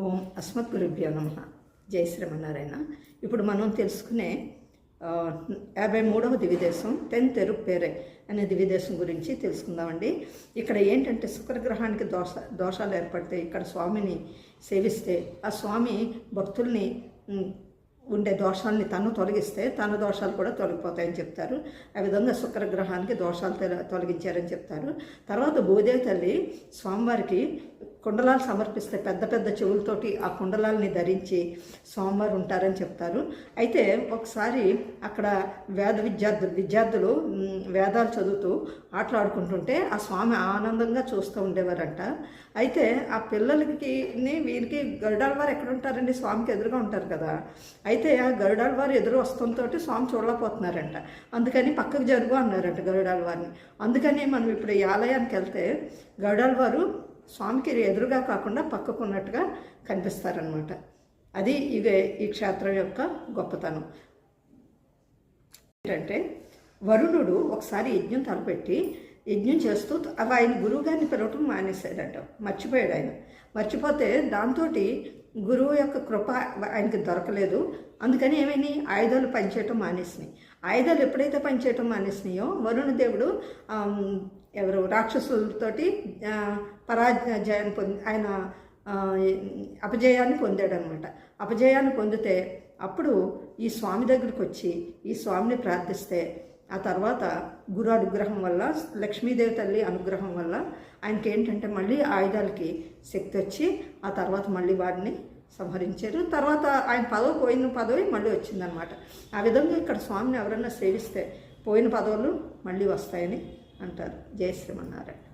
ఓం అస్మద్గురుభ్యో నమః. జై శ్రీమన్నారాయణ. ఇప్పుడు మనం తెలుసుకునే 53వ దివ్యదేశం తెరుప్పేరే అనే దివ్యదేశం గురించి తెలుసుకుందామండి. ఇక్కడ ఏంటంటే శుక్రగ్రహానికి దోషాలు ఏర్పడితే ఇక్కడ స్వామిని సేవిస్తే ఆ స్వామి భక్తుల్ని ఉండే దోషాలని తను తొలగిస్తే తన దోషాలు కూడా తొలగిపోతాయని చెప్తారు. ఆ విధంగా శుక్రగ్రహానికి దోషాలు తొలగించారని చెప్తారు. తర్వాత భూదేవి తల్లి స్వామివారికి కుండలాలు సమర్పిస్తే పెద్ద పెద్ద చెవులతోటి ఆ కుండలాలని ధరించి స్వామివారు ఉంటారని చెప్తారు. అయితే ఒకసారి అక్కడ విద్యార్థులు వేదాలు చదువుతూ ఆటలాడుకుంటుంటే ఆ స్వామి ఆనందంగా చూస్తూ ఉండేవారంట. అయితే ఆ పిల్లలకి వీరికి గరుడాళ్వారు ఎక్కడ ఉంటారండి? స్వామికి ఎదురుగా ఉంటారు కదా. అయితే ఆ గరుడాళ్వారు ఎదురు వస్తుంతో స్వామి చూడలేకపోతున్నారంట. అందుకని పక్కకు జరుగు అన్నారంట గరుడాళ్వారిని. అందుకని మనం ఇప్పుడు ఈ ఆలయానికి వెళ్తే గరుడాళ్వారు స్వామికి ఎదురుగా కాకుండా పక్కకు ఉన్నట్టుగా కనిపిస్తారనమాట. అది ఈ క్షేత్రం యొక్క గొప్పతనం. ఏంటంటే వరుణుడు ఒకసారి యజ్ఞం తలపెట్టి యజ్ఞం చేస్తూ ఆయన గురువు గారిని పిలవటం మానేశాడట. మర్చిపోయాడు ఆయన. మర్చిపోతే దాంతో గురువు యొక్క కృప ఆయనకి దొరకలేదు. అందుకని ఏమైనా ఆయుధాలు పనిచేయటం మానేసినాయి. ఆయుధాలు ఎప్పుడైతే పనిచేయటం మానేసినాయో వరుణ దేవుడు రాక్షసులతోటి పరాజయాన్ని ఆయన అపజయాన్ని పొందాడనమాట. అపజయాన్ని పొందితే అప్పుడు ఈ స్వామి దగ్గరికి వచ్చి ఈ స్వామిని ప్రార్థిస్తే ఆ తర్వాత గురు అనుగ్రహం వల్ల లక్ష్మీదేవి తల్లి అనుగ్రహం వల్ల ఆయనకి ఏంటంటే మళ్ళీ ఆయుధాలకి శక్తి వచ్చి ఆ తర్వాత మళ్ళీ వాడిని సంహరించారు. తర్వాత ఆయన పోయిన పదవి మళ్ళీ వచ్చిందనమాట. ఆ విధంగా ఇక్కడ స్వామిని ఎవరన్నా సేవిస్తే పోయిన పదవులు మళ్ళీ వస్తాయని అంటారు. జై శ్రీమన్నారాయణ.